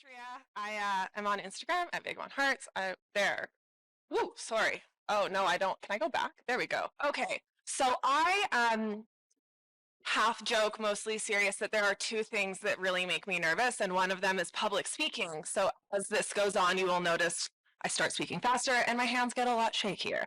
Andrea. I am on Instagram at Big One Hearts. There. Woo, sorry. Oh no, I don't. Can I go back? There we go. Okay. So I half joke, mostly serious, that there are two things that really make me nervous, and one of them is public speaking. So as this goes on, you will notice I start speaking faster and my hands get a lot shakier.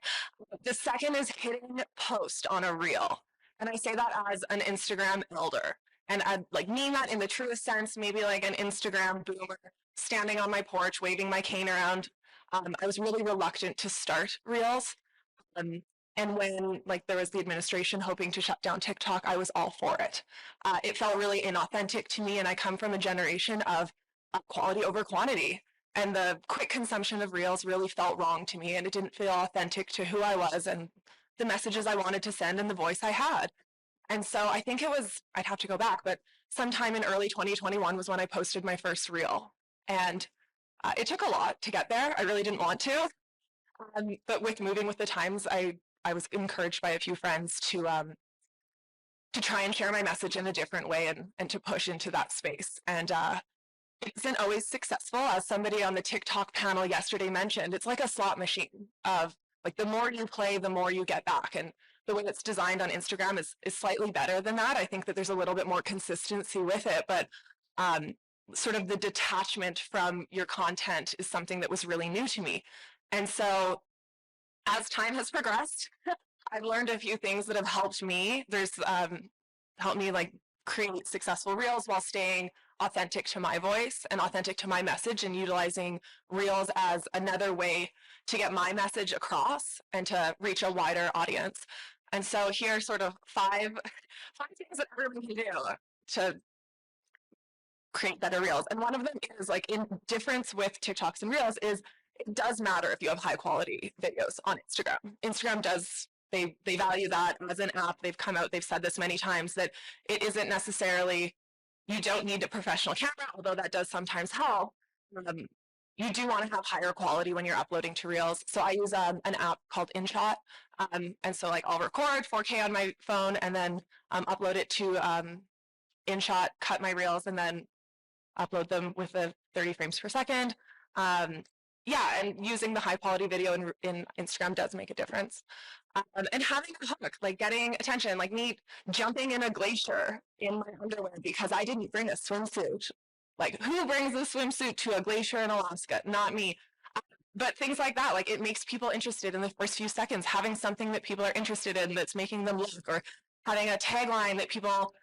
The second is hitting post on a reel. And I say that as an Instagram elder. And I like mean that in the truest sense, maybe like an Instagram boomer standing on my porch, waving my cane around. I was really reluctant to start reels. Um, and when like there was the administration hoping to shut down TikTok, I was all for it. It felt really inauthentic to me, and I come from a generation of quality over quantity. And the quick consumption of reels really felt wrong to me, and it didn't feel authentic to who I was and the messages I wanted to send and the voice I had. And so I think it was, I'd have to go back, but sometime in early 2021 was when I posted my first reel. And it took a lot to get there. I really didn't want to. But with moving with the times, I was encouraged by a few friends to try and share my message in a different way and to push into that space. And it isn't always successful. As somebody on the TikTok panel yesterday mentioned, it's like a slot machine of like the more you play, the more you get back. And the way it's designed on Instagram is slightly better than that. I think that there's a little bit more consistency with it, but sort of the detachment from your content is something that was really new to me. And so as time has progressed, I've learned a few things that have helped me. There's helped me like create successful reels while staying authentic to my voice and authentic to my message, and utilizing reels as another way to get my message across and to reach a wider audience. And so here are sort of five things that everyone can do to create better reels. And one of them is like in difference with TikToks and reels is it does matter if you have high quality videos on Instagram. Instagram does, they value that as an app. They've come out, they've said this many times, that it isn't necessarily, you don't need a professional camera, although that does sometimes help. You do want to have higher quality when you're uploading to reels. So I use an app called InShot. And so like I'll record 4K on my phone and then upload it to InShot, cut my reels, and then upload them with the 30 frames per second. Yeah, and using the high quality video in Instagram does make a difference. And having a hook, like getting attention, like me jumping in a glacier in my underwear because I didn't bring a swimsuit. Like, who brings a swimsuit to a glacier in Alaska? Not me. But things like that, like it makes people interested in the first few seconds, having something that people are interested in that's making them look, or having a tagline that people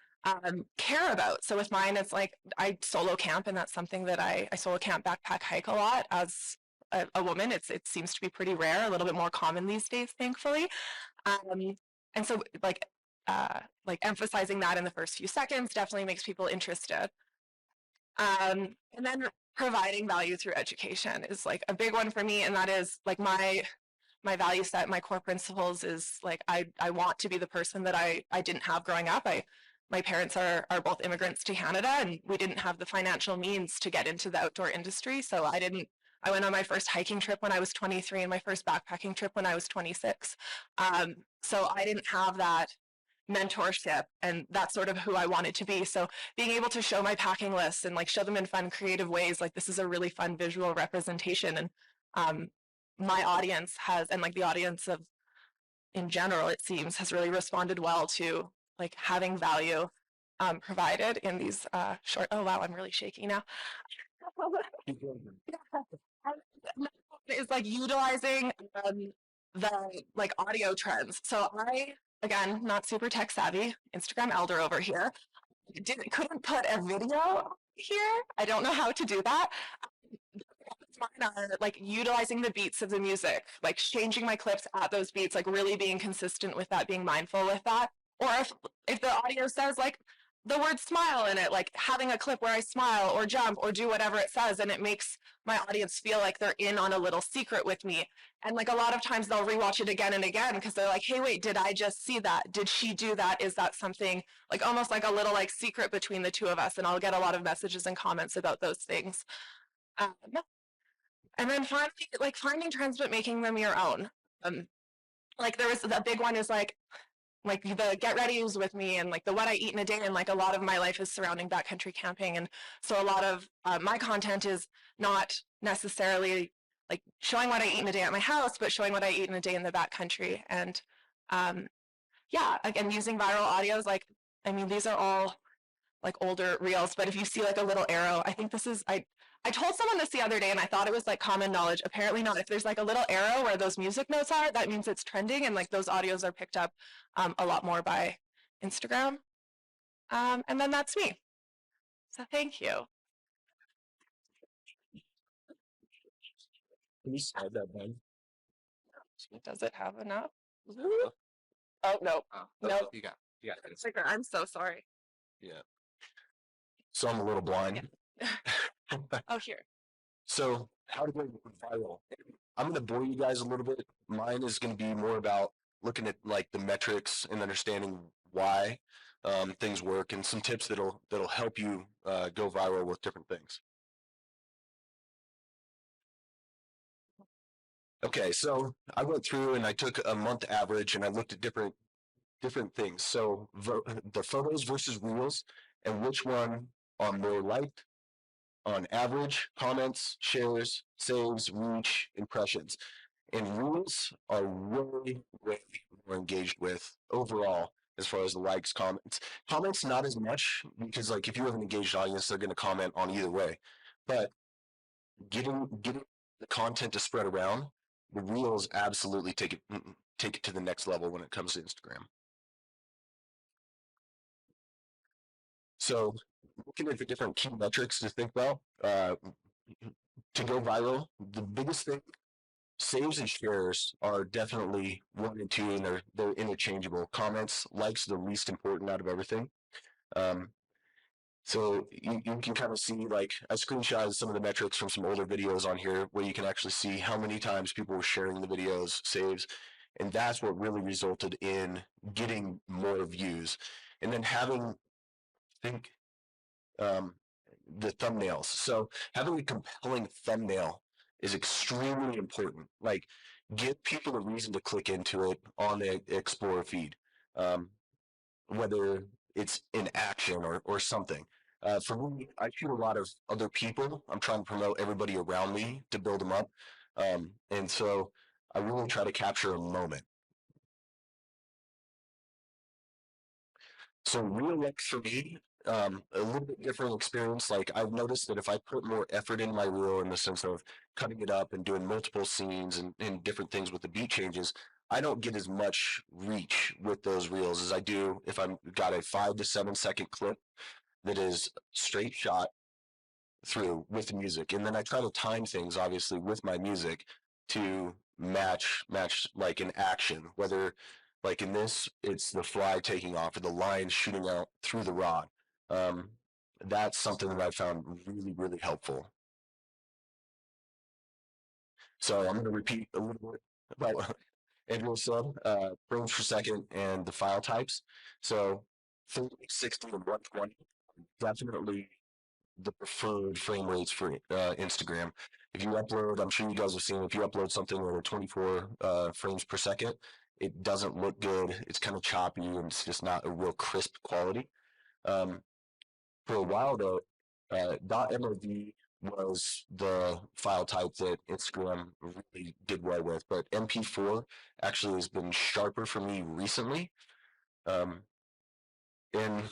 care about. So with mine, it's like I solo camp, and that's something that I solo camp, backpack, hike a lot as a woman. It seems to be pretty rare, a little bit more common these days, thankfully. And so like emphasizing that in the first few seconds definitely makes people interested. And then providing value through education is like a big one for me, and that is like my value set, my core principles is like I want to be the person that I didn't have growing up. My parents are both immigrants to Canada, and we didn't have the financial means to get into the outdoor industry. So I went on my first hiking trip when I was 23 and my first backpacking trip when I was 26. So I didn't have that mentorship, and that's sort of who I wanted to be. So being able to show my packing lists and like show them in fun, creative ways, like this is a really fun visual representation. And my audience has, and like the audience of in general, it seems, has really responded well to like having value provided in these short, oh wow, I'm really shaky now. Is like utilizing the like audio trends. So I, again, not super tech savvy, Instagram elder over here, couldn't put a video here. I don't know how to do that. Mine are like utilizing the beats of the music, like changing my clips at those beats, like really being consistent with that, being mindful with that. Or if the audio says like the word smile in it, like having a clip where I smile or jump or do whatever it says, and it makes my audience feel like they're in on a little secret with me. And like a lot of times they'll rewatch it again and again because they're like, hey, wait, did I just see that? Did she do that? Is that something like almost like a little like secret between the two of us? And I'll get a lot of messages and comments about those things. And then finally, like finding trends but making them your own. Like there was the big one is like like the get readies with me and like the what I eat in a day, and like a lot of my life is surrounding backcountry camping, and so a lot of my content is not necessarily like showing what I eat in a day at my house, but showing what I eat in a day in the backcountry. And yeah, again, using viral audios, like I mean, these are all like older reels, but if you see like a little arrow, I think this is I told someone this the other day and I thought it was like common knowledge. Apparently not. If there's like a little arrow where those music notes are, that means it's trending, and like those audios are picked up a lot more by Instagram. And then that's me. So thank you. Can you slide that down? Does it have enough? Oh no, no. You got it. I'm so sorry. Yeah. So I'm a little blind. Oh, here. So how to go viral? I'm going to bore you guys a little bit. Mine is going to be more about looking at like the metrics and understanding why things work, and some tips that'll help you go viral with different things. Okay, so I went through and I took a month average and I looked at different things. So the photos versus reels, and which one are more liked on average, comments, shares, saves, reach, impressions. And reels are way, way more engaged with overall as far as the likes, comments. Comments not as much, because like if you have an engaged audience, they're going to comment on either way. But getting the content to spread around, the reels absolutely take it to the next level when it comes to Instagram. So looking at the different key metrics to think about to go viral, the biggest thing, saves and shares are definitely 1 and 2, and they're interchangeable. Comments, likes, the least important out of everything. So you can kind of see, like, I screenshotted some of the metrics from some older videos on here where you can actually see how many times people were sharing the videos, saves, and that's what really resulted in getting more views. And then having, I think, the thumbnails. So having a compelling thumbnail is extremely important. Like, give people a reason to click into it on the Explorer feed, whether it's in action or something. For me, I shoot a lot of other people. I'm trying to promote everybody around me to build them up. And so I really try to capture a moment. So real life for me, a little bit different experience. Like I've noticed that if I put more effort in my reel in the sense of cutting it up and doing multiple scenes and different things with the beat changes, I don't get as much reach with those reels as I do if I've got a 5 to 7 second clip that is straight shot through with the music. And then I try to time things obviously with my music to match like an action, whether like in this it's the fly taking off or the line shooting out through the rod. That's something that I found really, really helpful. So I'm going to repeat a little bit about what Andrew said, frames per second and the file types. So 30, 60, and 120, definitely the preferred frame rates for Instagram. If you upload, I'm sure you guys have seen, if you upload something over 24 frames per second, it doesn't look good. It's kind of choppy and it's just not a real crisp quality. For a while though, .mov was the file type that Instagram really did well with, but MP4 actually has been sharper for me recently. And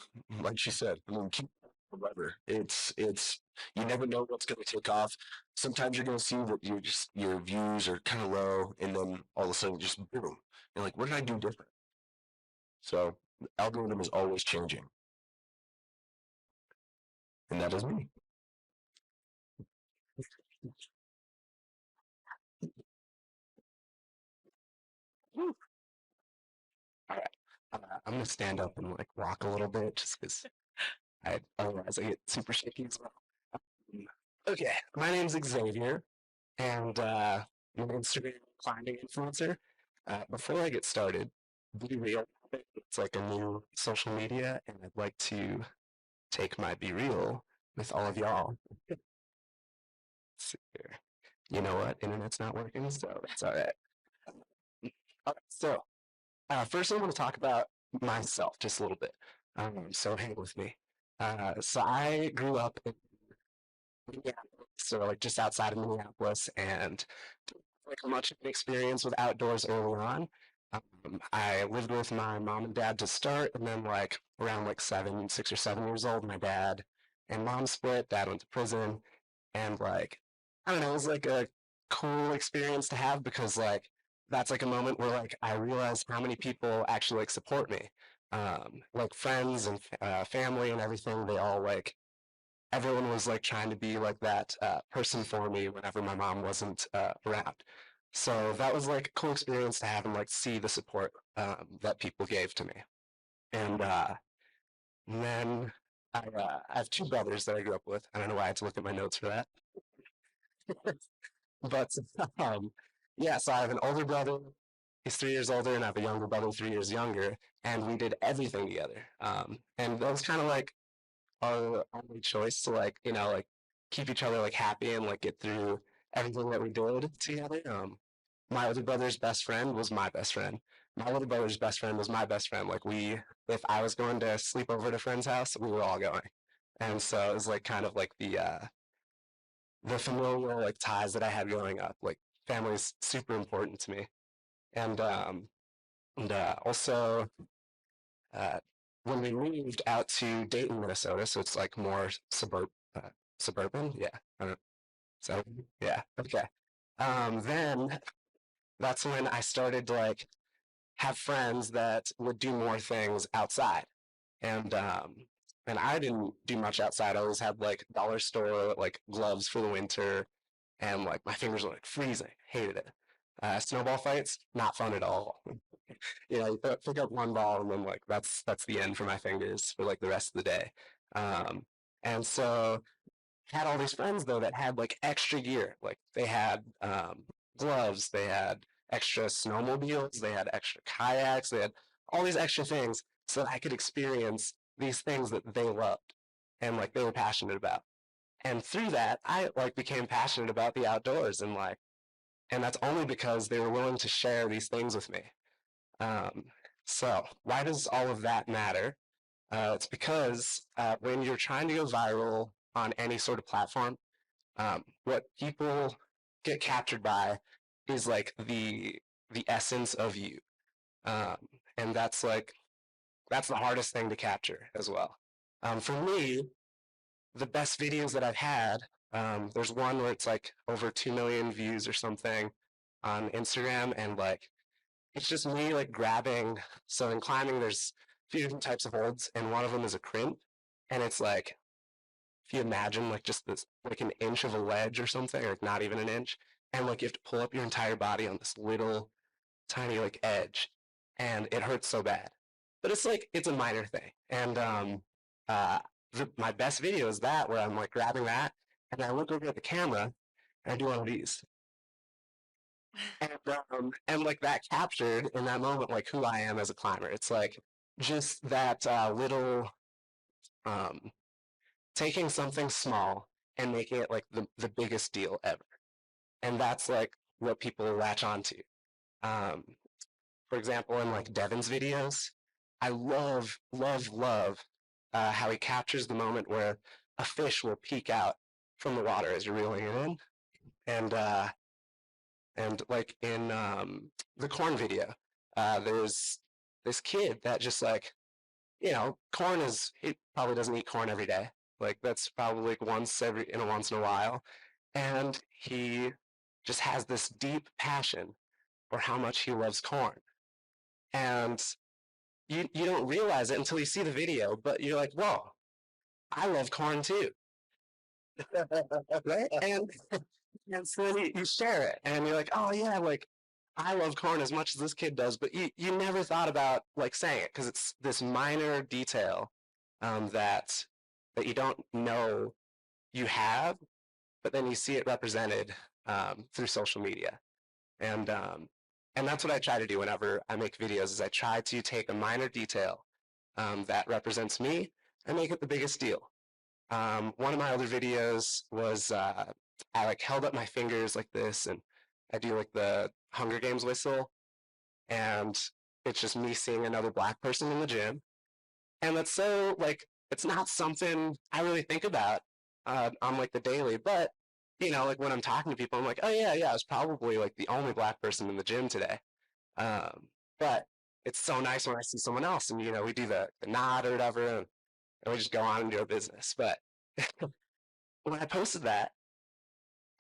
like she said, I mean, keep forever. It's you never know what's going to take off. Sometimes you're going to see that your views are kind of low, and then all of a sudden, just boom. You're like, what did I do different? So the algorithm is always changing, and that is me. All right. I'm gonna stand up and like rock a little bit just because otherwise I get super shaky as well. Okay, my name's Xavier, and I'm an Instagram climbing influencer. Before I get started, Be Real, it's like a new social media, and I'd like to take my Be Real with all of y'all. Let's see here. You know what? Internet's not working, so it's all right. All right, so first I want to talk about myself just a little bit. So hang with me. So I grew up in Minneapolis, so like just outside of Minneapolis, and like much of an experience with outdoors early on. I lived with my mom and dad to start, and then like around like 6 or 7 years old, my dad and mom split. Dad went to prison, and like I don't know, it was like a cool experience to have because like that's like a moment where like I realized how many people actually like support me, like friends and family and everything. They all like everyone was like trying to be like that person for me whenever my mom wasn't around. So that was like a cool experience to have and like see the support that people gave to me. And, then I have two brothers that I grew up with. I don't know why I had to look at my notes for that. But um, yeah, so I have an older brother. He's 3 years older, and I have a younger brother, 3 years younger. And we did everything together. And that was kind of like our only choice to like like keep each other like happy and like get through everything that we did together. My older brother's best friend was my best friend. My little brother's best friend was my best friend. Like if I was going to sleep over at a friend's house, we were all going, and so it was like kind of like the familial like ties that I had growing up. Like family is super important to me, and also uh, when we moved out to Dayton, Minnesota, so it's like more suburban. Yeah. I don't, so yeah. Okay. Then that's when I started to like have friends that would do more things outside. And I didn't do much outside. I always had like dollar store like gloves for the winter, and like my fingers were like freezing. Hated it. Snowball fights, not fun at all. You pick up one ball and then like that's the end for my fingers for like the rest of the day. Um, and so had all these friends though that had like extra gear. Like they had gloves, they had extra snowmobiles, they had extra kayaks, they had all these extra things so that I could experience these things that they loved and like they were passionate about. And through that, I like became passionate about the outdoors and that's only because they were willing to share these things with me. Um, so why does all of that matter? It's because when you're trying to go viral on any sort of platform, what people get captured by is like the essence of you, um, and that's the hardest thing to capture as well. For me, the best videos that I've had, there's one where it's like over 2 million views or something on Instagram, and like it's just me like grabbing. So in climbing, there's a few different types of holds, and one of them is a crimp, and it's like if you imagine like just this like an inch of a ledge or something, or not even an inch, and like you have to pull up your entire body on this little tiny like edge, and it hurts so bad. But it's like it's a minor thing, and uh, my best video is that where I'm like grabbing that, and I look over at the camera, and I do one of these, and like that captured in that moment like who I am as a climber. It's like just that little um, taking something small and making it like the biggest deal ever. And that's like what people latch onto. Um, for example, in like Devin's videos, I love, love, love how he captures the moment where a fish will peek out from the water as you're reeling it in. And like in the corn video, there's this kid that just like, corn is, he probably doesn't eat corn every day. Like that's probably like once in a while. And he just has this deep passion for how much he loves corn. And you don't realize it until you see the video, but you're like, whoa, I love corn too. Right? And so then you share it and you're like, oh yeah, like I love corn as much as this kid does, but you never thought about like saying it because it's this minor detail that you don't know you have, but then you see it represented through social media. And that's what I try to do whenever I make videos is I try to take a minor detail that represents me and make it the biggest deal. One of my other videos was I like held up my fingers like this and I do like the Hunger Games whistle, and it's just me seeing another Black person in the gym. And that's so like, it's not something I really think about on like the daily, but like when I'm talking to people, I'm like, oh yeah, I was probably like the only Black person in the gym today. But it's so nice when I see someone else and, we do the nod or whatever, and we just go on and do our business. But when I posted that,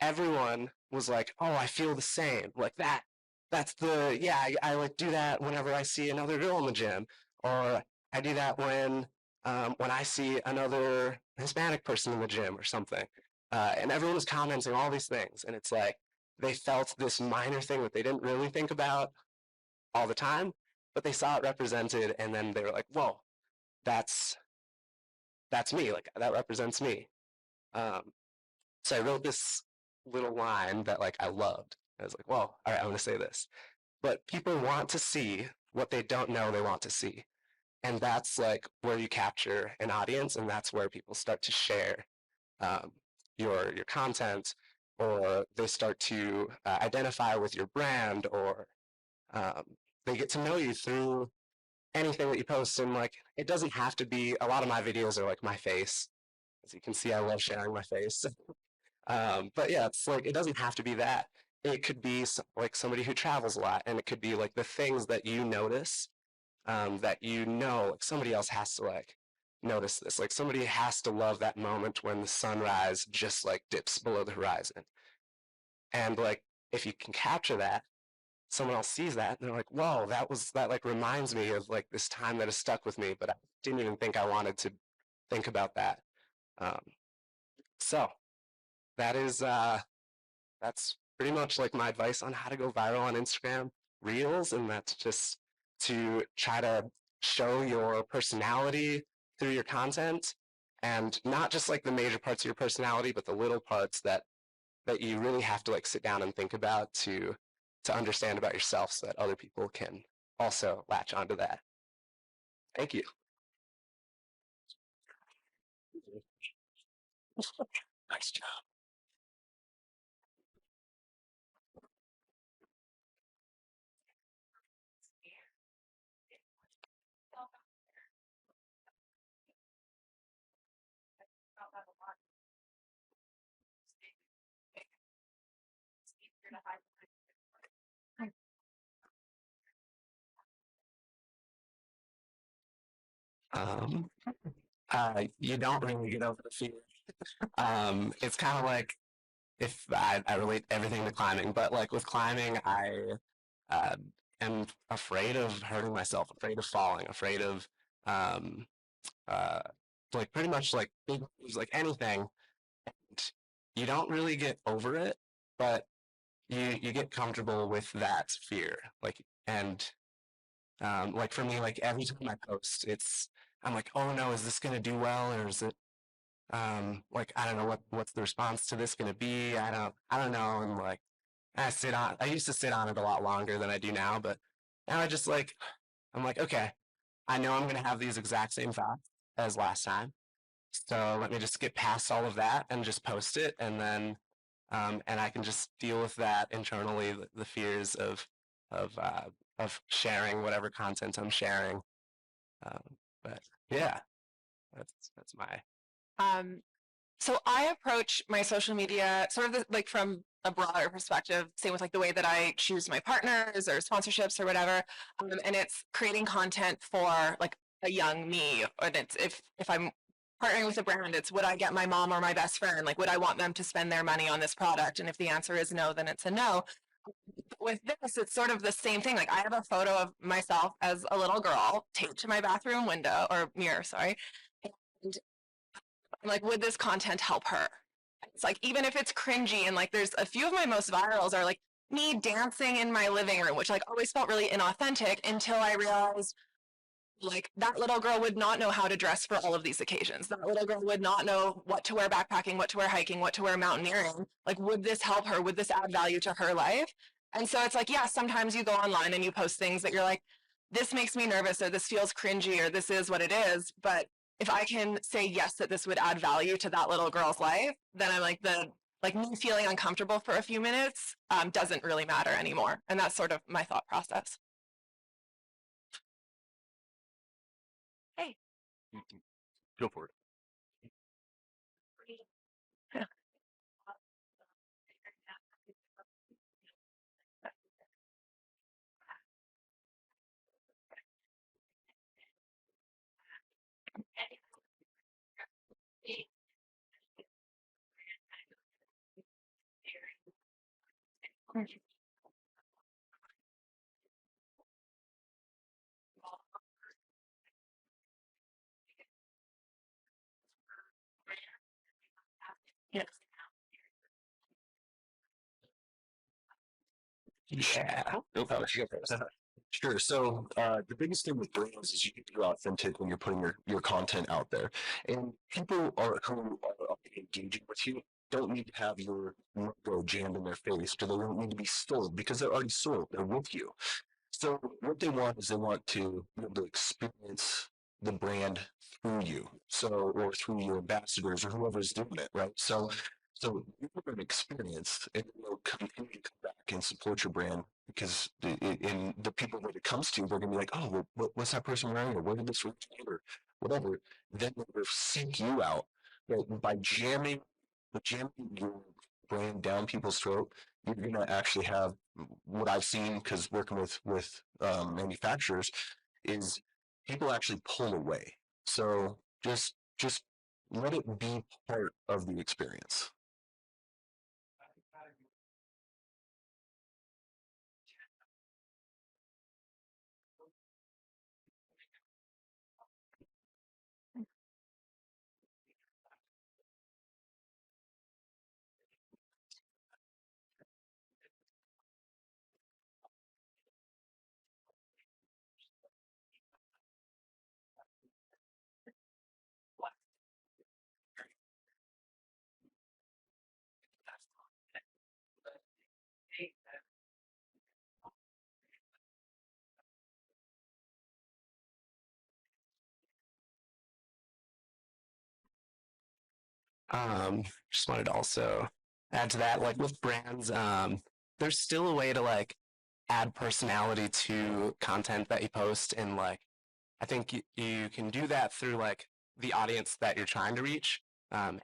everyone was like, oh, I feel the same. Like yeah, I like do that whenever I see another girl in the gym, or I do that when I see another Hispanic person in the gym or something. And everyone was commenting all these things. And it's like they felt this minor thing that they didn't really think about all the time, but they saw it represented. And then they were like, whoa, that's me. Like that represents me. So I wrote this little line that like I loved. I was like, well, all right, I'm going to say this. But people want to see what they don't know they want to see. And that's like where you capture an audience, and that's where people start to share your content, or they start to identify with your brand, or they get to know you through anything that you post. And like, it doesn't have to be, a lot of my videos are like my face. As you can see, I love sharing my face. But yeah, it's like, it doesn't have to be that. It could be like somebody who travels a lot, and it could be like the things that you notice that like somebody else has to like notice this. Like somebody has to love that moment when the sunrise just like dips below the horizon. And like, if you can capture that, someone else sees that and they're like, whoa, that like reminds me of like this time that has stuck with me, but I didn't even think I wanted to think about that. Um, so that is, that's pretty much like my advice on how to go viral on Instagram Reels. And that's just to try to show your personality through your content, and not just like the major parts of your personality, but the little parts that you really have to like sit down and think about to understand about yourself, so that other people can also latch onto that. Thank you. Nice job. Um, you don't really get over the fear. It's kind of like, if I relate everything to climbing, but like with climbing, I uh, am afraid of hurting myself, afraid of falling, afraid of um, uh, like pretty much like big moves, like anything. And you don't really get over it, but you get comfortable with that fear. Like, and like for me, like every time I post, I'm like, oh no, is this gonna do well, or is it like I don't know what's the response to this gonna be? I don't know. And like I used to sit on it a lot longer than I do now, but now I'm like, okay, I know I'm gonna have these exact same thoughts as last time. So let me just get past all of that and just post it, and then and I can just deal with that internally, the fears of sharing whatever content I'm sharing. Um, but yeah, that's my. Um, so I approach my social media sort of like from a broader perspective, same with like the way that I choose my partners or sponsorships or whatever. And it's creating content for like a young me. And it's if I'm partnering with a brand, it's would I get my mom or my best friend? Like, would I want them to spend their money on this product? And if the answer is no, then it's a no. With this, it's sort of the same thing. Like I have a photo of myself as a little girl taped to my bathroom window or mirror, sorry. And I'm like, would this content help her? It's like, even if it's cringy, and like there's a few of my most virals are like me dancing in my living room, which like always felt really inauthentic until I realized like that little girl would not know how to dress for all of these occasions. That little girl would not know what to wear backpacking, what to wear hiking, what to wear mountaineering. Like, would this help her? Would this add value to her life? And so it's like, yeah, sometimes you go online and you post things that you're like, this makes me nervous, or this feels cringy, or this is what it is. But if I can say yes, that this would add value to that little girl's life, then I'm like, me feeling uncomfortable for a few minutes doesn't really matter anymore. And that's sort of my thought process. Go for it. Yeah. Yes. Yeah. Go for it. You go first. Sure. So the biggest thing with brands is you can be authentic when you're putting your content out there, and people who are engaging with you don't need to have your logo jammed in their face, or they don't need to be sold because they're already sold. They're with you. So what they want is they want to be able to experience the brand through you, so or through your ambassadors or whoever's doing it, right? So you have an experience, and they'll continue to come back and support your brand because in the people that it comes to, they're gonna be like, oh, well, what's that person wearing, or where did this originate, or whatever. Then they'll seek you out, but by jamming your brand down people's throat, you're gonna actually have what I've seen because working with manufacturers is people actually pull away. So just let it be part of the experience. Just wanted to also add to that, like with brands, there's still a way to like add personality to content that you post, and like I think you can do that through like the audience that you're trying to reach.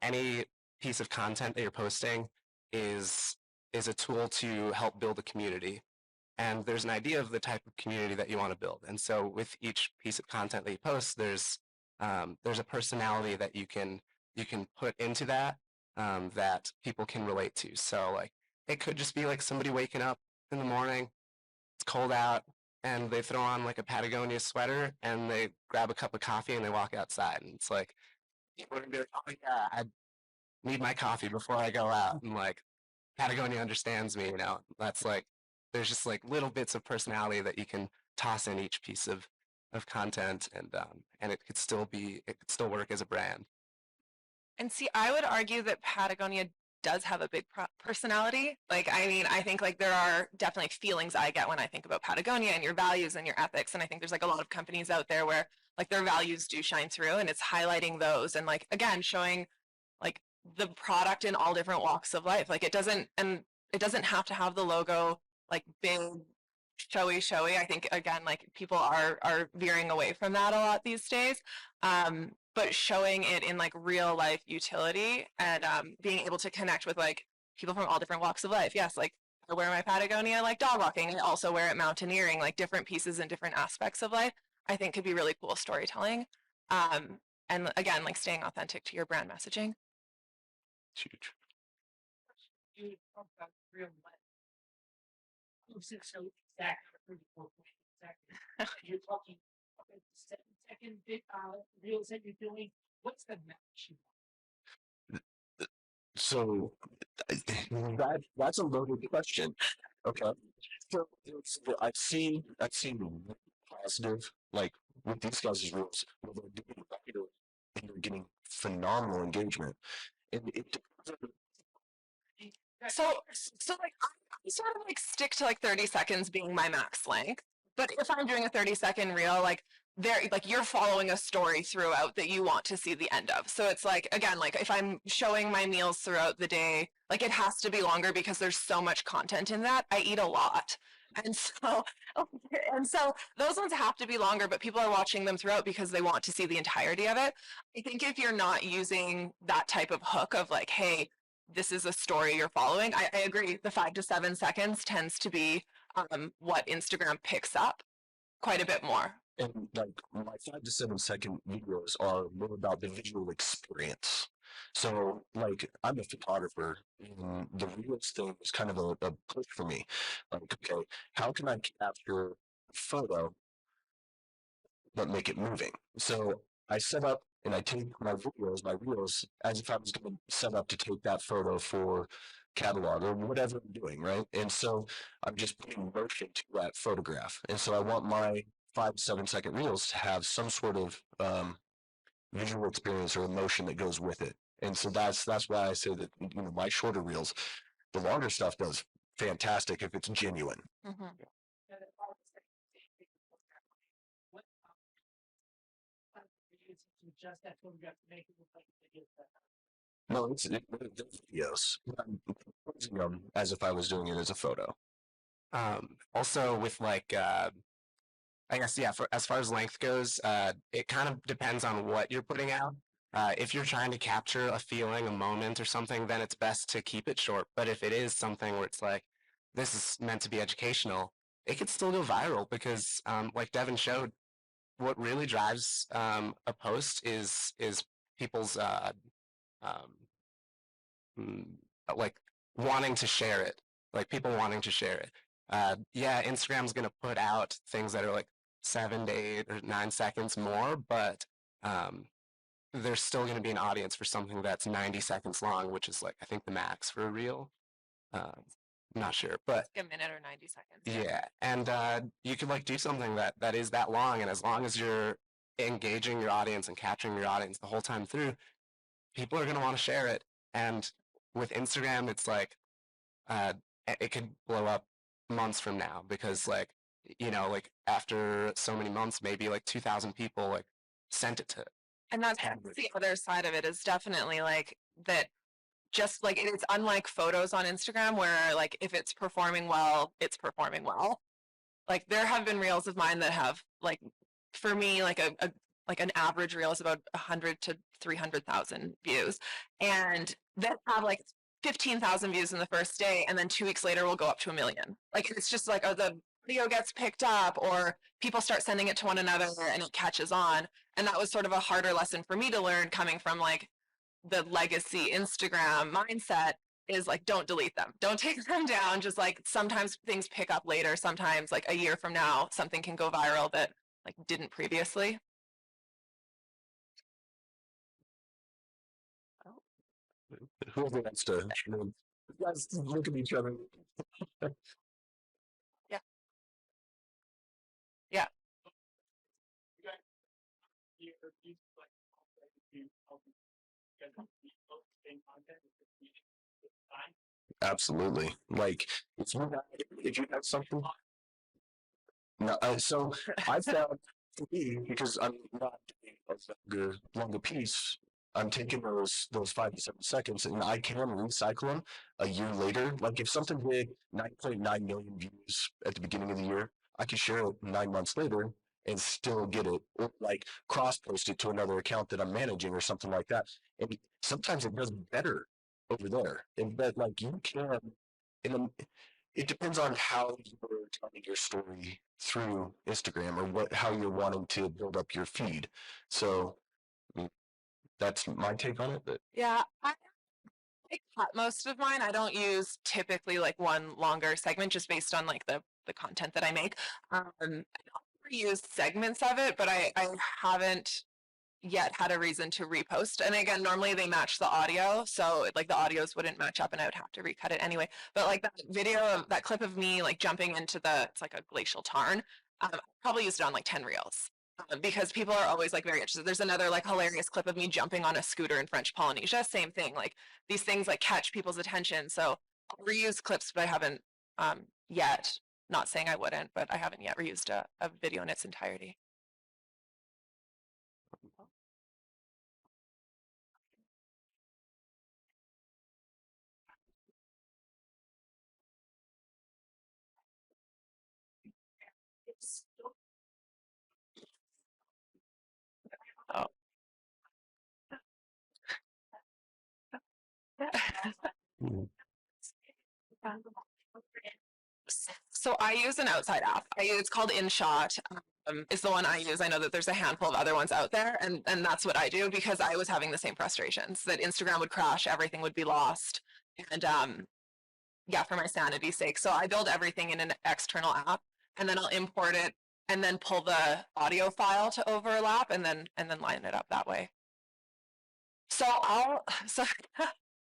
Any piece of content that you're posting is is a tool to help build a community, and there's an idea of the type of community that you want to build. And so with each piece of content that you post, there's a personality that you can put into that that people can relate to. So like it could just be like somebody waking up in the morning, it's cold out, and they throw on like a Patagonia sweater and they grab a cup of coffee and they walk outside. And it's like people are gonna be like, oh yeah, I need my coffee before I go out. And like Patagonia understands me, you know. That's like there's just like little bits of personality that you can toss in each piece of content, and it could still work as a brand. And see, I would argue that Patagonia does have a big personality. Like, I mean, I think like there are definitely feelings I get when I think about Patagonia and your values and your ethics. And I think there's like a lot of companies out there where like their values do shine through, and it's highlighting those and like again showing like the product in all different walks of life. Like it doesn't have to have the logo like big showy. I think again like people are veering away from that a lot these days. But showing it in like real life utility and being able to connect with like people from all different walks of life. Yes, like I wear my Patagonia like dog walking. I also wear it mountaineering, like different pieces and different aspects of life. I think could be really cool storytelling. And again, like staying authentic to your brand messaging. It's huge. You talk about real life. You said so exactly. You're talking about the 7-second big reels that you're doing. What's the match? So that's a loaded question. Okay. So I've seen positive like with these guys' rules where they're doing better and they're getting phenomenal engagement. And it depends on So like I sort of like stick to like 30 seconds being my max length. But if I'm doing a 30-second reel, like there like you're following a story throughout that you want to see the end of. So it's like again, like if I'm showing my meals throughout the day, like it has to be longer because there's so much content in that. I eat a lot. And so, and so those ones have to be longer, but people are watching them throughout because they want to see the entirety of it. I think if you're not using that type of hook of like, hey, this is a story you're following, I agree. The 5 to 7 seconds tends to be what Instagram picks up quite a bit more. And like my 5 to 7 second videos are more about the visual experience. So like I'm a photographer and the reels thing was kind of a push for me. Like, okay, how can I capture a photo but make it moving? So I set up and I take my reels, as if I was going to set up to take that photo for catalog or whatever I'm doing, right? And so I'm just putting motion to that photograph. And so I want my 5 to 7 second reels to have some sort of visual experience or emotion that goes with it. And so that's why I say that my shorter reels, the longer stuff does fantastic if it's genuine. Mm-hmm. Just that photograph to make it look like a video. No, it's videos. I'm posing them as if I was doing it as a photo. Also with like I guess yeah, for as far as length goes, it kind of depends on what you're putting out. If you're trying to capture a feeling, a moment, or something, then it's best to keep it short. But if it is something where it's like this is meant to be educational, it could still go viral because, like Devin showed, what really drives a post is people's um, mm, like wanting to share it, like people wanting to share it. Yeah, Instagram's gonna put out things that are like 7 to 8 or 9 seconds more, but um, there's still gonna be an audience for something that's 90 seconds long, which is like I think the max for a reel. I'm not sure, but Like a minute or 90 seconds. yeah, and you could like do something that is that long, and as long as you're engaging your audience and capturing your audience the whole time through, people are gonna want to share it. And with Instagram, it's like it could blow up months from now because like like after so many months, maybe like 2,000 people like sent it to. And that's the other side of it is definitely like that just like it's unlike photos on Instagram where like if it's performing well, it's performing well. Like there have been reels of mine that have like for me like a like an average reel is about 100 to 300,000 views and that have like 15,000 views in the first day and then 2 weeks later will go up to 1 million. Like it's just like the video gets picked up or people start sending it to one another and it catches on. And that was sort of a harder lesson for me to learn coming from like the legacy Instagram mindset is like don't delete them, don't take them down, just like sometimes things pick up later, sometimes like a year from now something can go viral that like didn't previously. Whoever wants to, you guys look at each other. Yeah. Yeah. Absolutely. Like if you have something. No, so I found for me because I'm not doing a longer piece. I'm taking those 5 to 7 seconds, and I can recycle them a year later. Like if something did 9.9 million views at the beginning of the year, I could share it 9 months later and still get it, or like cross post it to another account that I'm managing or something like that. And sometimes it does better over there. And but like you can, in the it depends on how you're telling your story through Instagram or how you're wanting to build up your feed. So that's my take on it. But Yeah, I cut most of mine. I don't use typically like one longer segment just based on like the content that I make. I don't use segments of it, but I haven't yet had a reason to repost. And again, normally they match the audio, so like the audios wouldn't match up and I would have to recut it anyway. But like that video of that clip of me like jumping into it's like a glacial tarn, I probably used it on like 10 reels. Because people are always like very interested. There's another like hilarious clip of me jumping on a scooter in French Polynesia. Same thing. Like these things like catch people's attention. So I'll reuse clips, but I haven't yet. Not saying I wouldn't, but I haven't yet reused a video in its entirety. Oh. Mm. So I use an outside app. It's called InShot. Is the one I use. I know that there's a handful of other ones out there, and that's what I do because I was having the same frustrations that Instagram would crash, everything would be lost, and yeah, for my sanity's sake. So I build everything in an external app, and then I'll import it, and then pull the audio file to overlap, and then line it up that way. So I'll so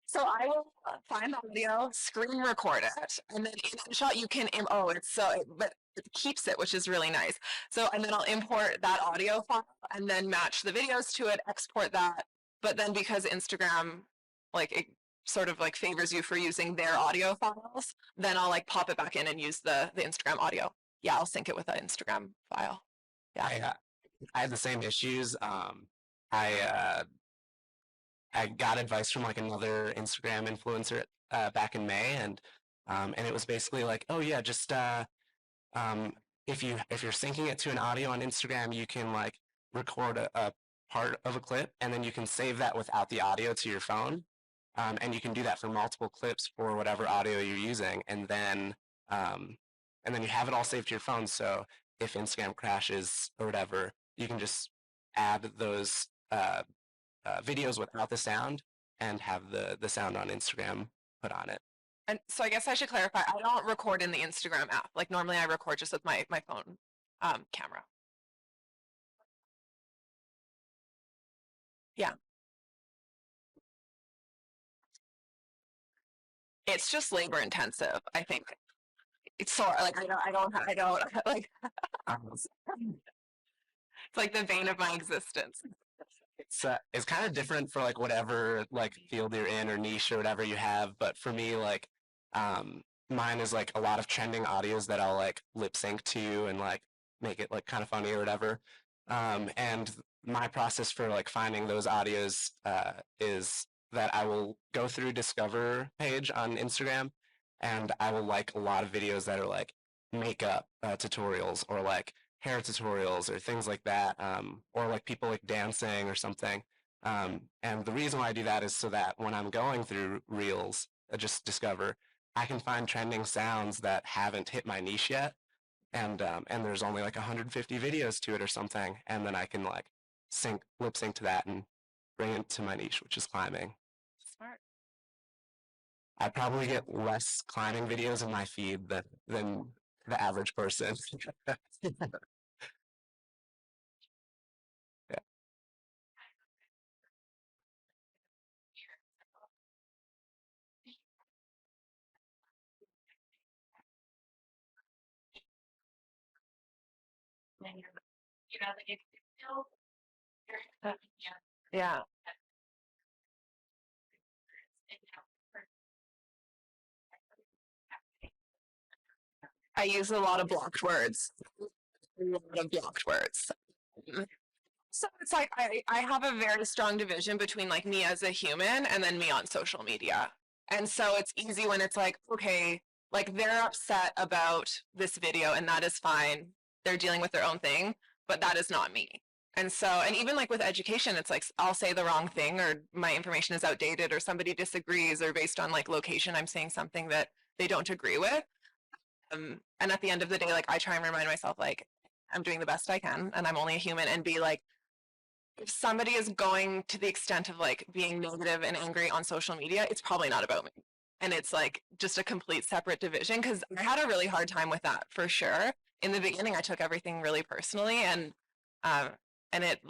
so I will find the audio, screen record it, and then in InShot you can but it keeps it, which is really nice. So and then I'll import that audio file and then match the videos to it, export that. But then because Instagram like it sort of like favors you for using their audio files, then I'll like pop it back in and use the Instagram audio. Yeah, I'll sync it with an Instagram file. Yeah. I had the same issues. I I got advice from like another Instagram influencer back in May, and it was basically like, oh yeah, just if you're syncing it to an audio on Instagram, you can like record a part of a clip, and then you can save that without the audio to your phone, and you can do that for multiple clips for whatever audio you're using, and then you have it all saved to your phone. So if Instagram crashes or whatever, you can just add those videos without the sound and have the sound on Instagram put on it. And so I guess I should clarify, I don't record in the Instagram app. Like normally I record just with my phone camera. Yeah. It's just labor intensive, I think. It's so like I don't like it's like the vein of my existence. It's kind of different for like whatever like field you're in or niche or whatever you have, but for me like mine is like a lot of trending audios that I'll like lip sync to and like make it like kind of funny or whatever. And my process for like finding those audios is that I will go through Discover page on Instagram, and I will like a lot of videos that are like makeup tutorials or like hair tutorials or things like that, or like people like dancing or something. And the reason why I do that is so that when I'm going through Reels, just Discover, I can find trending sounds that haven't hit my niche yet, and there's only like 150 videos to it or something, and then I can like lip sync to that and bring it to my niche, which is climbing. Smart. I probably get less climbing videos in my feed than the average person. Yeah. Yeah. I use a lot of blocked words. A lot of blocked words. So it's like I have a very strong division between like me as a human and then me on social media. And so it's easy when it's like, okay, like they're upset about this video and that is fine. They're dealing with their own thing, but that is not me. And so, and even like with education, it's like I'll say the wrong thing or my information is outdated or somebody disagrees or based on like location, I'm saying something that they don't agree with. And at the end of the day, like I try and remind myself, like, I'm doing the best I can and I'm only a human, and be like, if somebody is going to the extent of like being negative and angry on social media, it's probably not about me. And it's like just a complete separate division, because I had a really hard time with that for sure. In the beginning, I took everything really personally, um, and it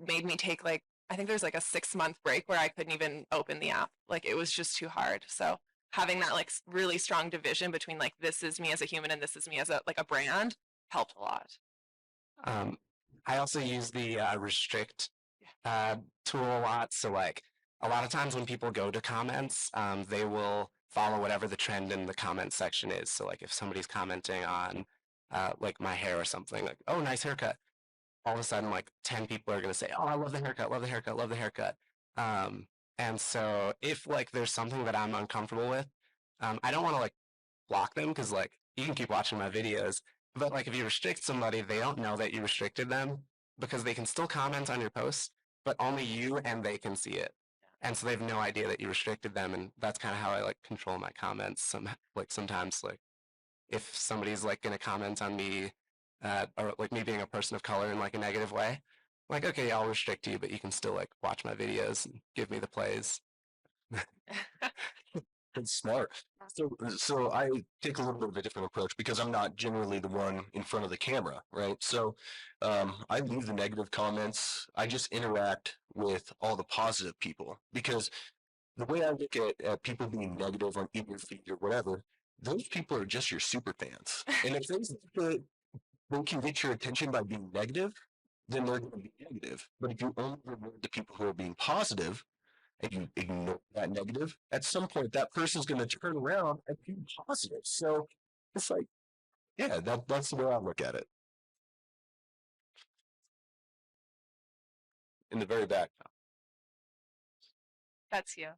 made me take like, I think there's like a 6-month break where I couldn't even open the app. Like it was just too hard. So having that like really strong division between like this is me as a human and this is me as a like a brand helped a lot. I also use the restrict tool a lot. So like a lot of times when people go to comments, they will follow whatever the trend in the comment section is. So like if somebody's commenting on like my hair or something, like, oh, nice haircut, all of a sudden like 10 people are going to say, oh, I love the haircut, love the haircut, love the haircut. And so if like there's something that I'm uncomfortable with, I don't want to like block them, because like you can keep watching my videos, But like if you restrict somebody, they don't know that you restricted them because they can still comment on your post, but only you and they can see it. And so they have no idea that you restricted them. And that's kind of how I like control my comments. Sometimes like if somebody's like going to comment on me, or like me being a person of color in like a negative way, like, okay, I'll restrict you, but you can still like watch my videos and give me the plays. That's smart. So I take a little bit of a different approach because I'm not generally the one in front of the camera, right? So I leave the negative comments. I just interact with all the positive people because the way I look at people being negative on either feed or whatever, those people are just your super fans. And if they can get your attention by being negative, then they're going to be negative. But if you only reward the people who are being positive, and you ignore that negative, at some point that person's going to turn around and be positive. So it's like, yeah, that's the way I look at it. In the very back. That's you.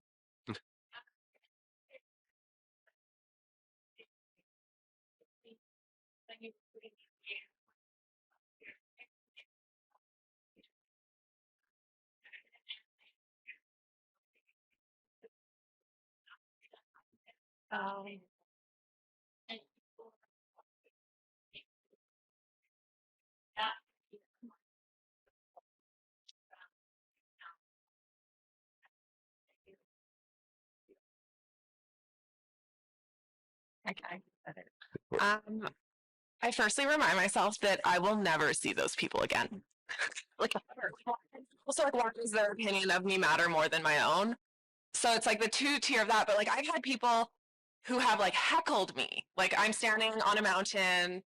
Um, Okay. I firstly remind myself that I will never see those people again. Like, also, like, why does their opinion of me matter more than my own? So it's like the two tier of that. But like, I've had people who have like heckled me. Like, I'm standing on a mountain,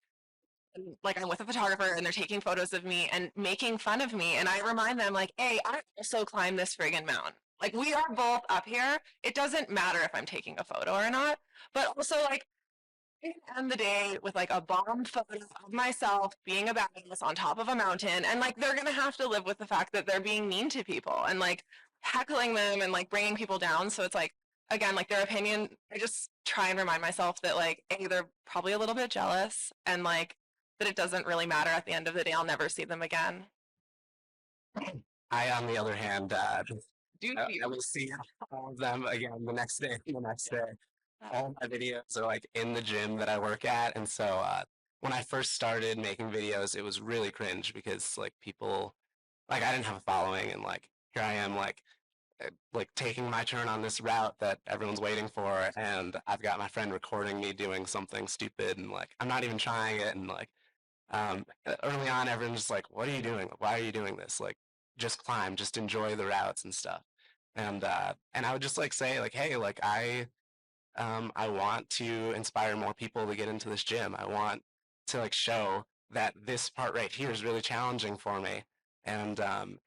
and, like I'm with a photographer, and they're taking photos of me and making fun of me. And I remind them, like, hey, I also climbed this friggin' mountain. Like, we are both up here. It doesn't matter if I'm taking a photo or not. But also, like, I can end the day with like a bomb photo of myself being a badass on top of a mountain, and like they're gonna have to live with the fact that they're being mean to people and like heckling them and like bringing people down. So it's like, again, like their opinion. I just try and remind myself that like, A, they're probably a little bit jealous, and like that it doesn't really matter at the end of the day. I'll never see them again. I, on the other hand, Do I will see all of them again the next day, the next day. All my videos are like in the gym that I work at. And so when I first started making videos, it was really cringe because like people, like I didn't have a following, and like here I am like taking my turn on this route that everyone's waiting for, and I've got my friend recording me doing something stupid, and like I'm not even trying it, and like early on everyone's just like, what are you doing? Why are you doing this? Like just climb, just enjoy the routes and stuff. And I would just like say like, hey, like I want to inspire more people to get into this gym. I want to like show that this part right here is really challenging for me. And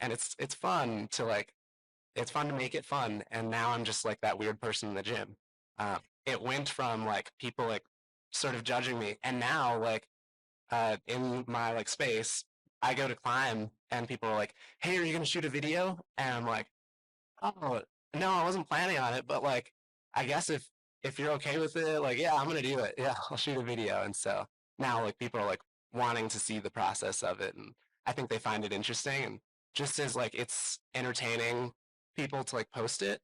it's fun to like, it's fun to make it fun. And now I'm just like that weird person in the gym. It went from like people like sort of judging me, and now like in my like space, I go to climb and people are like, hey, are you gonna shoot a video? And I'm like, oh, no, I wasn't planning on it, but like, I guess if you're okay with it, like, yeah, I'm gonna do it. Yeah, I'll shoot a video. And so now, like, people are like wanting to see the process of it, and I think they find it interesting. And just as like it's entertaining people to like post it,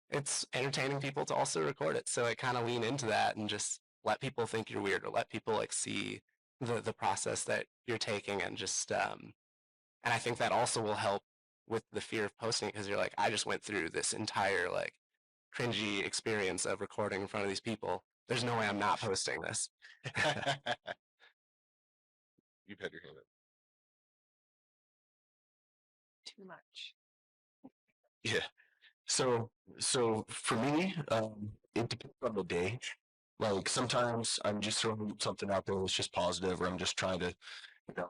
it's entertaining people to also record it. So I kind of lean into that and just let people think you're weird, or let people like see the process that you're taking, and just and I think that also will help with the fear of posting it, because you're like, I just went through this entire like cringy experience of recording in front of these people. There's no way I'm not posting this. You've had your hand up. Too much. Yeah. So for me, it depends on the day. Like sometimes I'm just throwing something out there that's just positive, or I'm just trying to, you know,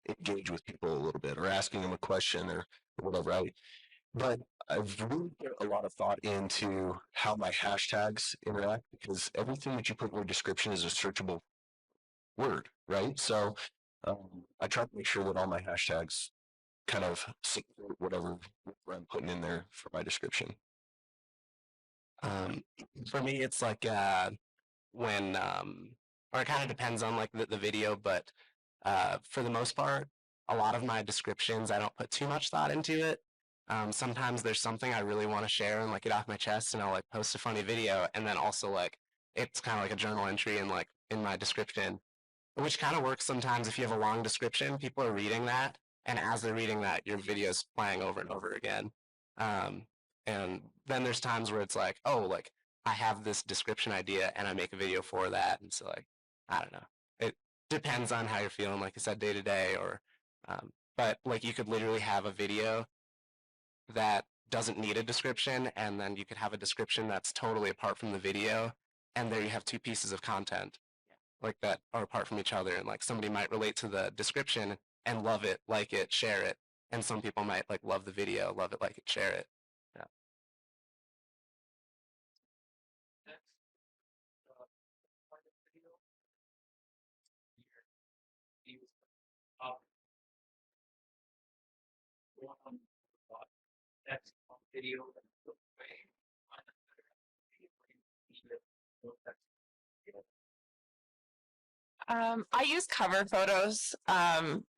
engage with people a little bit, or asking them a question or whatever. But I've really put a lot of thought into how my hashtags interact, because everything that you put in your description is a searchable word, right? So I try to make sure that all my hashtags kind of support whatever I'm putting in there for my description. Um, for me, it's like when or it kind of depends on like the video, but for the most part, a lot of my descriptions, I don't put too much thought into it. Sometimes there's something I really want to share and like get off my chest, and I'll like post a funny video, and then also like it's kind of like a journal entry in like in my description, which kind of works sometimes if you have a long description. People are reading that, and as they're reading that, your video's playing over and over again. Um, and then there's times where it's like, oh, like I have this description idea, and I make a video for that, and so like I don't know. It depends on how you're feeling, like I said, day to day, or but like you could literally have a video that doesn't need a description, and then you could have a description that's totally apart from the video, and there you have two pieces of content like that are apart from each other, and like somebody might relate to the description and love it, like it, share it, and some people might like love the video, love it, like it, share it. Yeah. Next, part of the video. Here, he was up. One on that's on video and put away. I use cover photos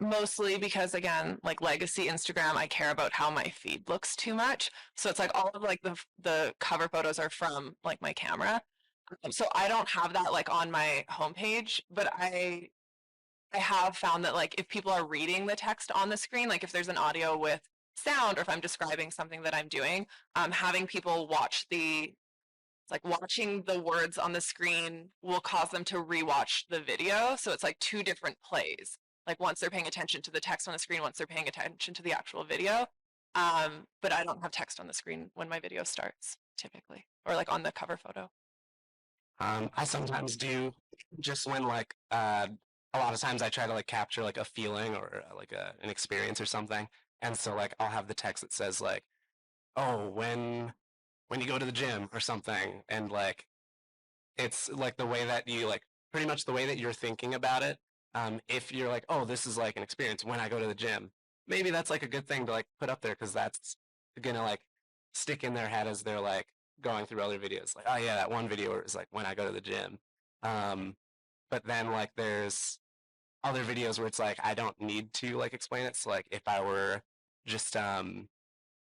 mostly because, again, like legacy Instagram, I care about how my feed looks too much. So it's like all of like the cover photos are from like my camera. So I don't have that like on my homepage, but I have found that like if people are reading the text on the screen, like if there's an audio with sound or if I'm describing something that I'm doing, having people watch like watching the words on the screen will cause them to rewatch the video. So it's like two different plays. Like once they're paying attention to the text on the screen, once they're paying attention to the actual video. But I don't have text on the screen when my video starts typically, or like on the cover photo. I sometimes do just when like a lot of times I try to like capture like a feeling or like an experience or something, and so like I'll have the text that says like, oh, when you go to the gym or something, and like it's like the way that you like pretty much the way that you're thinking about it. If you're like, oh, this is like an experience when I go to the gym, maybe that's like a good thing to like put up there because that's gonna like stick in their head as they're like going through other videos. Like, oh yeah, that one video is like when I go to the gym. Um, but then like there's other videos where it's like I don't need to like explain it. So like if I were just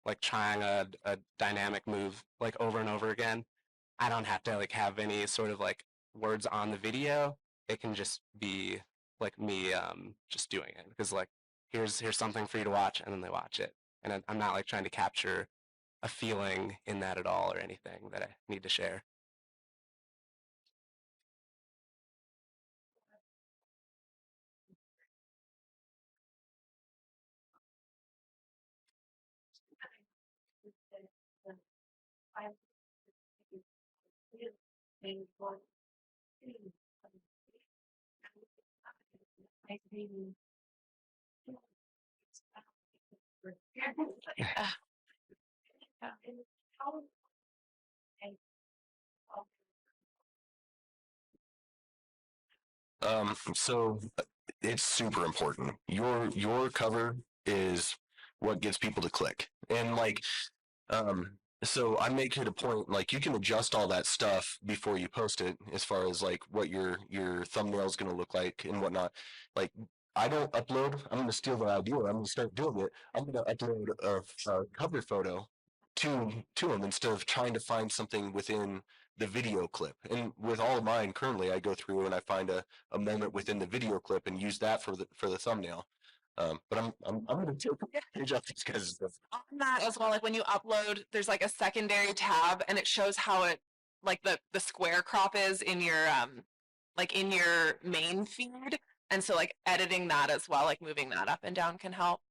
like trying a dynamic move like over and over again, I don't have to like have any sort of like words on the video. It can just be like me just doing it because like here's something for you to watch, and then they watch it. And I'm not like trying to capture a feeling in that at all or anything that I need to share. So it's super important. Your cover is what gets people to click. And like um so I make it a point like you can adjust all that stuff before you post it as far as like what your thumbnail is going to look like and whatnot. Like I don't upload. I'm going to steal the idea. I'm going to start doing it. I'm going to upload a cover photo to them instead of trying to find something within the video clip. And with all of mine currently, I go through and I find a moment within the video clip and use that for the thumbnail. But I'm going to take advantage of these guys' stuff. On that as well, like when you upload, there's like a secondary tab and it shows how it like the square crop is in your like in your main feed. And so like editing that as well, like moving that up and down can help.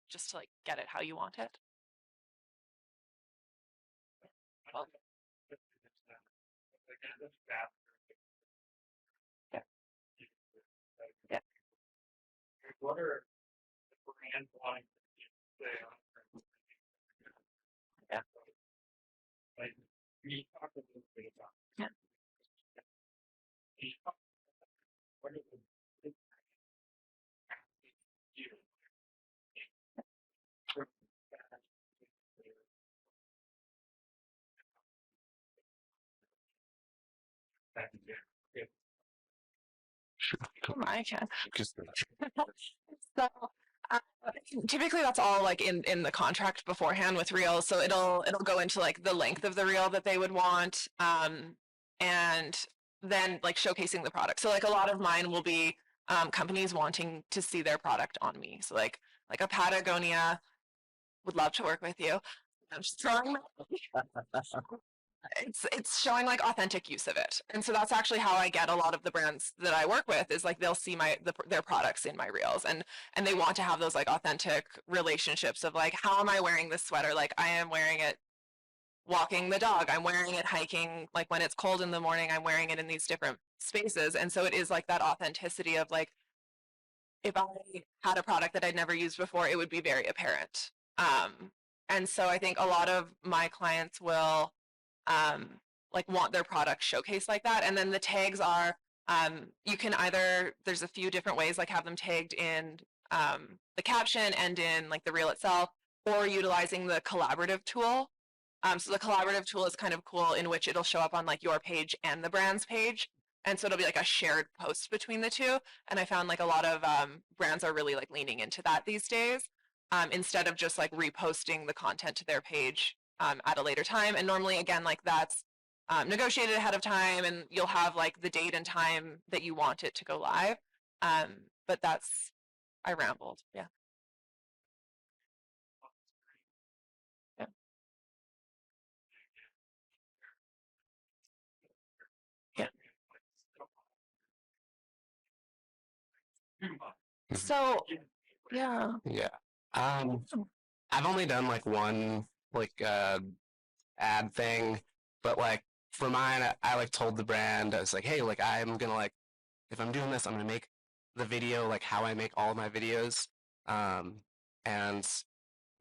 Just to like get it how you want it. Well, yeah. Yeah. What are the brand wanting to say on Yeah. like we talked a little bit about Yeah. what are the you I can. Just So uh, typically that's all like in the contract beforehand with reels. So it'll go into like the length of the reel that they would want, and then like showcasing the product. So like a lot of mine will be companies wanting to see their product on me. So like a Patagonia would love to work with you. I'm just throwing it's showing like authentic use of it, and so that's actually how I get a lot of the brands that I work with is like they'll see their products in my reels, and they want to have those like authentic relationships of like, how am I wearing this sweater? Like I am wearing it walking the dog, I'm wearing it hiking, like when it's cold in the morning, I'm wearing it in these different spaces, and so it is like that authenticity of like, if I had a product that I'd never used before, it would be very apparent. And so I think a lot of my clients will um, like want their product showcased like that. And then the tags are, you can either, there's a few different ways, like have them tagged in the caption and in like the reel itself, or utilizing the collaborative tool. So the collaborative tool is kind of cool in which it'll show up on like your page and the brand's page. And so it'll be like a shared post between the two. And I found like a lot of brands are really like leaning into that these days, instead of just like reposting the content to their page at a later time. And normally, again, like that's negotiated ahead of time, and you'll have like the date and time that you want it to go live. But that's, I rambled. Yeah. Yeah. Yeah. So, yeah. Yeah. I've only done like one like ad thing, but like for mine, I like told the brand, I was like, hey, like I'm gonna like, if I'm doing this, I'm gonna make the video like how I make all my videos. And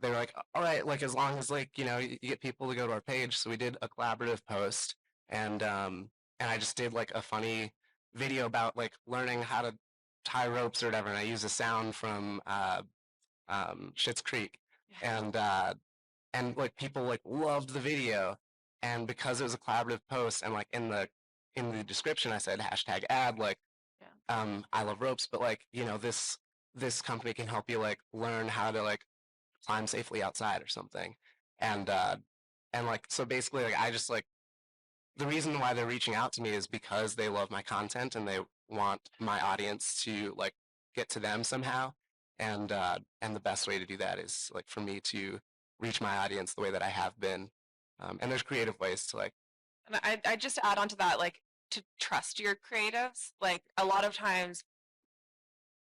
they were like, all right, like as long as like, you get people to go to our page. So we did a collaborative post, and I just did like a funny video about like learning how to tie ropes or whatever. And I used a sound from Schitt's Creek. And like people like loved the video, and because it was a collaborative post, and like in the description I said #ad, like I love ropes, but like this company can help you like learn how to like climb safely outside or something. And like so basically like I just like, the reason why they're reaching out to me is because they love my content and they want my audience to like get to them somehow. And the best way to do that is like for me to reach my audience the way that I have been. And there's creative ways to like. And I just add on to that, like to trust your creatives. Like a lot of times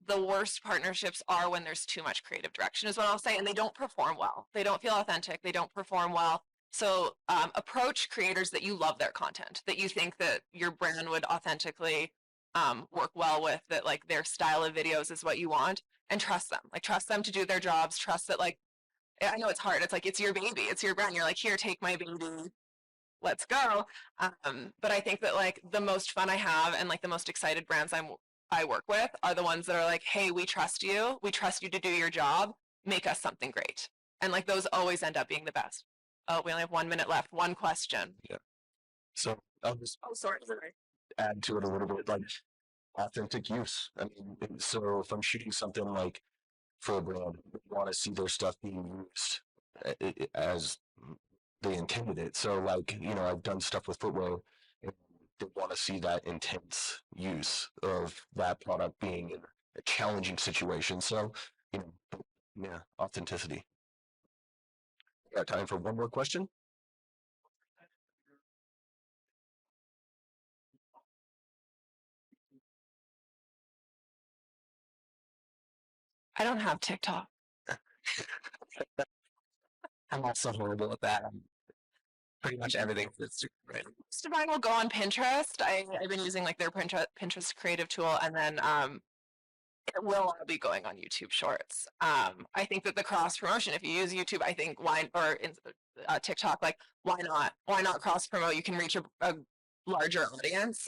the worst partnerships are when there's too much creative direction is what I'll say, and they don't perform well. They don't feel authentic. They don't perform well. So approach creators that you love their content, that you think that your brand would authentically work well with, that like their style of videos is what you want, and trust them. Like trust them to do their jobs. Trust that like, I know it's hard. It's like, it's your baby. It's your brand. You're like, here, take my baby. Let's go. But I think that like the most fun I have and like the most excited brands I work with are the ones that are like, hey, we trust you. We trust you to do your job. Make us something great. And like those always end up being the best. Oh, we only have 1 minute left. One question. Yeah. So I'll just Sorry. add to it a little bit, like authentic use. I mean, so if I'm shooting something like for a brand, I want to see their stuff being used as they intended it. So like, I've done stuff with footwear, and they want to see that intense use of that product being in a challenging situation. So, yeah, authenticity. Got time for one more question? I don't have TikTok. I'm also horrible at that. Pretty much everything that's right. Most of mine will go on Pinterest. I've been using like their Pinterest creative tool, and then it will all be going on YouTube Shorts. I think that the cross promotion, if you use YouTube, I think TikTok, like why not? Why not cross promote? You can reach a larger audience.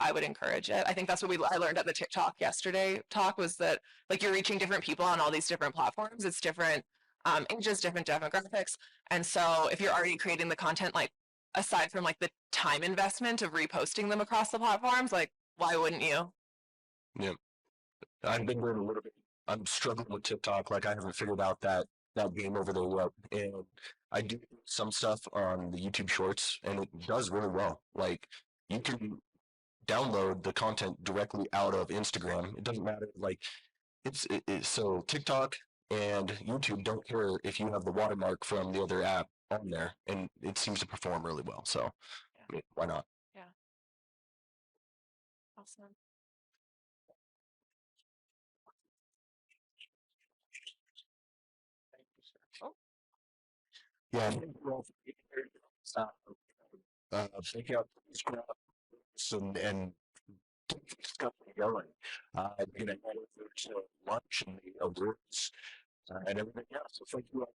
I would encourage it. I think that's what I learned at the TikTok yesterday talk, was that like you're reaching different people on all these different platforms. It's different ages, different demographics. And so if you're already creating the content, like aside from like the time investment of reposting them across the platforms, like why wouldn't you? Yeah. I've been doing a little bit. I'm struggling with TikTok. Like I haven't figured out that game over there yet. And I do some stuff on the YouTube Shorts, and it does really well. Like you can download the content directly out of Instagram. It doesn't matter. Like so TikTok and YouTube don't care if you have the watermark from the other app on there, and it seems to perform really well. So I mean, why not? Yeah. Awesome. Oh. Yeah. Check out Instagram and get this company going. We're gonna head over to lunch and the awards and everything else. So thank you all.